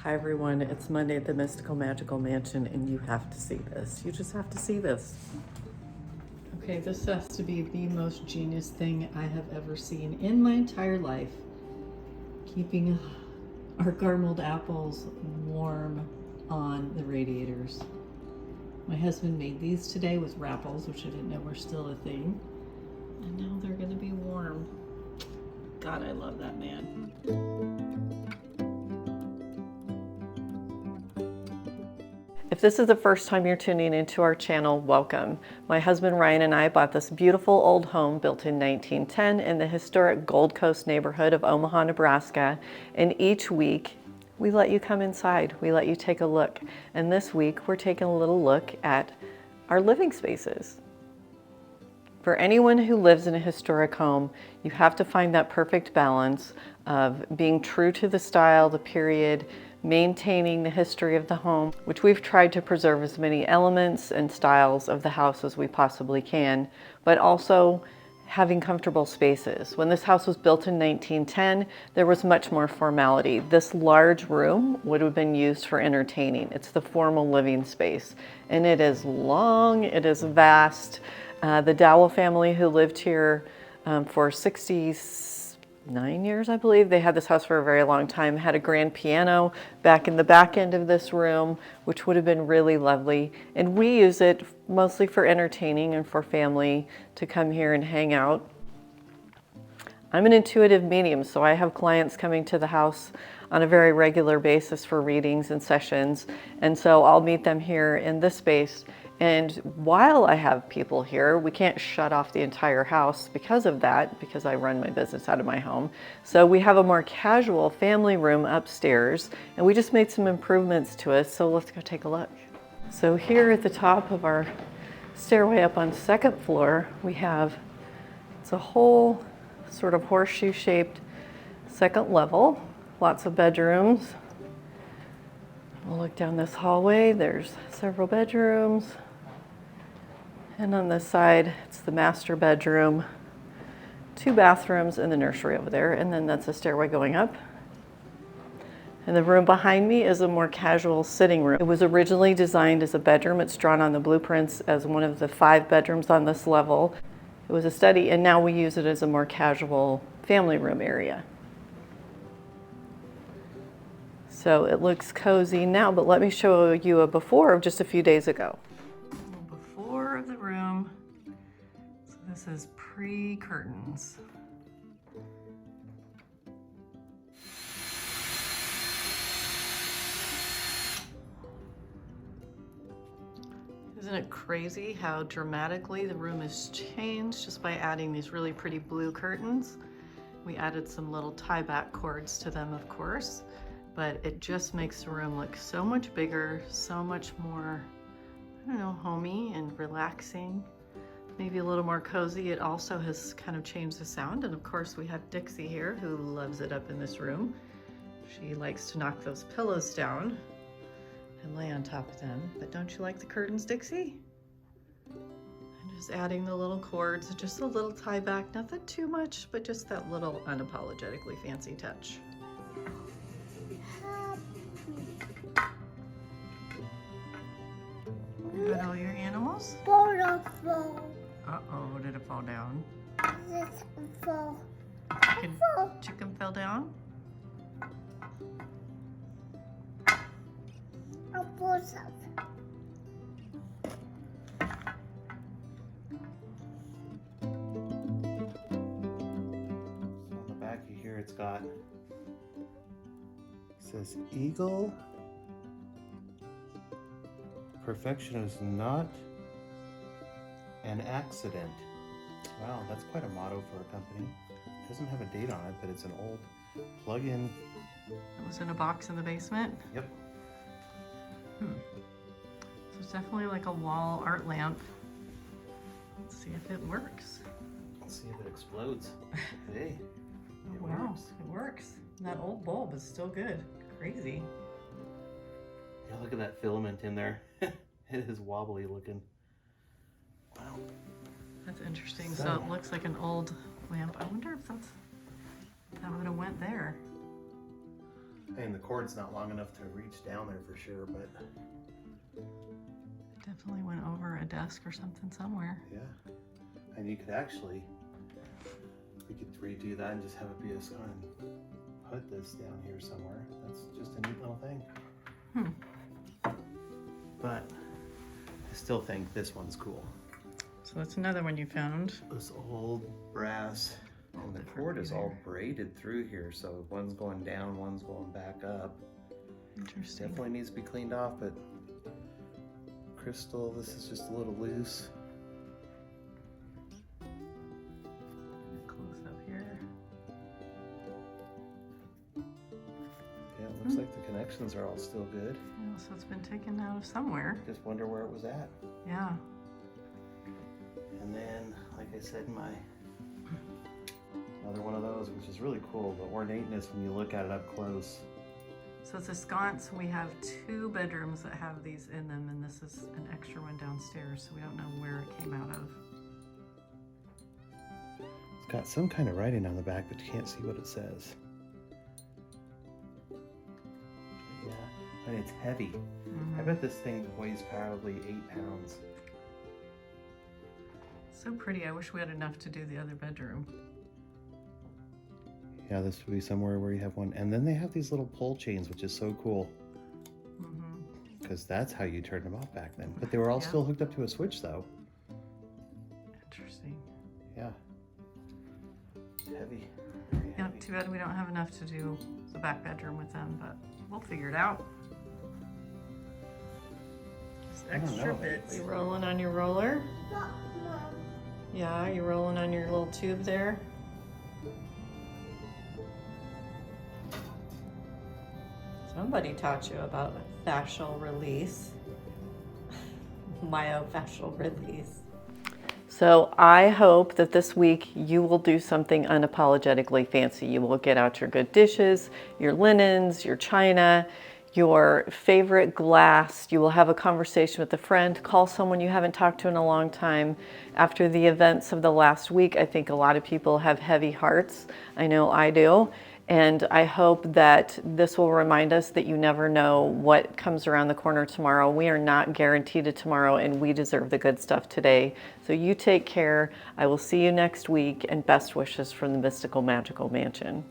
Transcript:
Hi everyone, it's Monday at the Mystical Magical Mansion and you have to see this. You just have to see this. Okay, this has to be the most genius thing I have ever seen in my entire life. Keeping our caramelled apples warm on the radiators. My husband made these today with rapples, which I didn't know were still a thing. And now they're gonna be warm. God, I love that man. If this is the first time you're tuning into our channel, welcome. My husband Ryan and I bought this beautiful old home built in 1910 in the historic Gold Coast neighborhood of Omaha, Nebraska. And each week, we let you come inside. We let you take a look. And this week, we're taking a little look at our living spaces. For anyone who lives in a historic home, you have to find that perfect balance of being true to the style, the period, maintaining the history of the home, which we've tried to preserve as many elements and styles of the house as we possibly can, but also having comfortable spaces. When this house was built in 1910, there was much more formality. This large room would have been used for entertaining. It's the formal living space, and it is long, it is vast. The Dowell family, who lived here for 69 years, I believe. They had this house for a very long time, had a grand piano back in the back end of this room, which would have been really lovely. And we use it mostly for entertaining and for family to come here and hang out. I'm an intuitive medium, so I have clients coming to the house on a very regular basis for readings and sessions. And so I'll meet them here in this space. And while I have people here, we can't shut off the entire house because of that, because I run my business out of my home. So we have a more casual family room upstairs, and we just made some improvements to it. So let's go take a look. So here at the top of our stairway up on the second floor, we have, it's a whole sort of horseshoe shaped second level, lots of bedrooms. We'll look down this hallway, there's several bedrooms. And on this side, it's the master bedroom, 2 bathrooms and the nursery over there. And then that's a stairway going up. And the room behind me is a more casual sitting room. It was originally designed as a bedroom. It's drawn on the blueprints as one of the 5 bedrooms on this level. It was a study, and now we use it as a more casual family room area. So it looks cozy now, but let me show you a before of just a few days ago. Before of the room. So this is pre-curtains. Isn't it crazy how dramatically the room has changed just by adding these really pretty blue curtains? We added some little tie-back cords to them, of course, but it just makes the room look so much bigger, so much more, I don't know, homey and relaxing, maybe a little more cozy. It also has kind of changed the sound, and of course we have Dixie here who loves it up in this room. She likes to knock those pillows down and lay on top of them. But don't you like the curtains, Dixie? And just adding the little cords, just a little tie back, nothing too much, but just that little unapologetically fancy touch. You got all your animals? Uh-oh, did it fall down? Chicken fell down? On the back of here, it says eagle. Perfection is not an accident. Wow, that's quite a motto for a company. It doesn't have a date on it, but it's an old plug-in. It was in a box in the basement? Yep. So it's definitely like a wall art lamp. Let's see if it works. Let's see if it explodes. Hey, it works. It works. And that old bulb is still good. Crazy. Yeah, look at that filament in there. It is wobbly looking. Wow. That's interesting. So it looks like an old lamp. I wonder if that would have went there. I mean, the cord's not long enough to reach down there for sure, but Definitely went over a desk or something somewhere. yeah. And you could actually, we could redo that and just have it be a scone and put this down here somewhere. That's just a neat little thing. But I still think this one's cool. So that's another one you found. This old brass, and the cord is all braided through here, so one's going down, one's going back up. Interesting. Definitely needs to be cleaned off, but crystal, this is just a little loose. Close up here. Yeah, it looks like the connections are all still good. Yeah, so it's been taken out of somewhere. Just wonder where it was at. Yeah. And then, like I said, another one of those, which is really cool, the ornateness when you look at it up close. So it's a sconce. We have 2 bedrooms that have these in them, and this is an extra one downstairs, so we don't know where it came out of. It's got some kind of writing on the back, but you can't see what it says. Yeah, and it's heavy. I bet this thing weighs probably 8 pounds. So pretty. I wish we had enough to do the other bedroom. Yeah, this would be somewhere where you have one. And then they have these little pull chains, which is so cool. Because that's how you turned them off back then. But they were all still hooked up to a switch, though. Interesting. Yeah. Heavy. Very Yeah, heavy. too bad we don't have enough to do the back bedroom with them, but we'll figure it out. Just I don't extra know. bits. You rolling on your roller? Yeah, you rolling on your little tube there? Somebody taught you about fascial release. Myofascial release. So I hope that this week you will do something unapologetically fancy. You will get out your good dishes, your linens, your china, your favorite glass. You will have a conversation with a friend, call someone you haven't talked to in a long time. After the events of the last week, I think a lot of people have heavy hearts. I know I do. And I hope that this will remind us that you never know what comes around the corner tomorrow. We are not guaranteed a tomorrow, and we deserve the good stuff today. So you take care. I will see you next week, and best wishes from the Mystical Magical Mansion.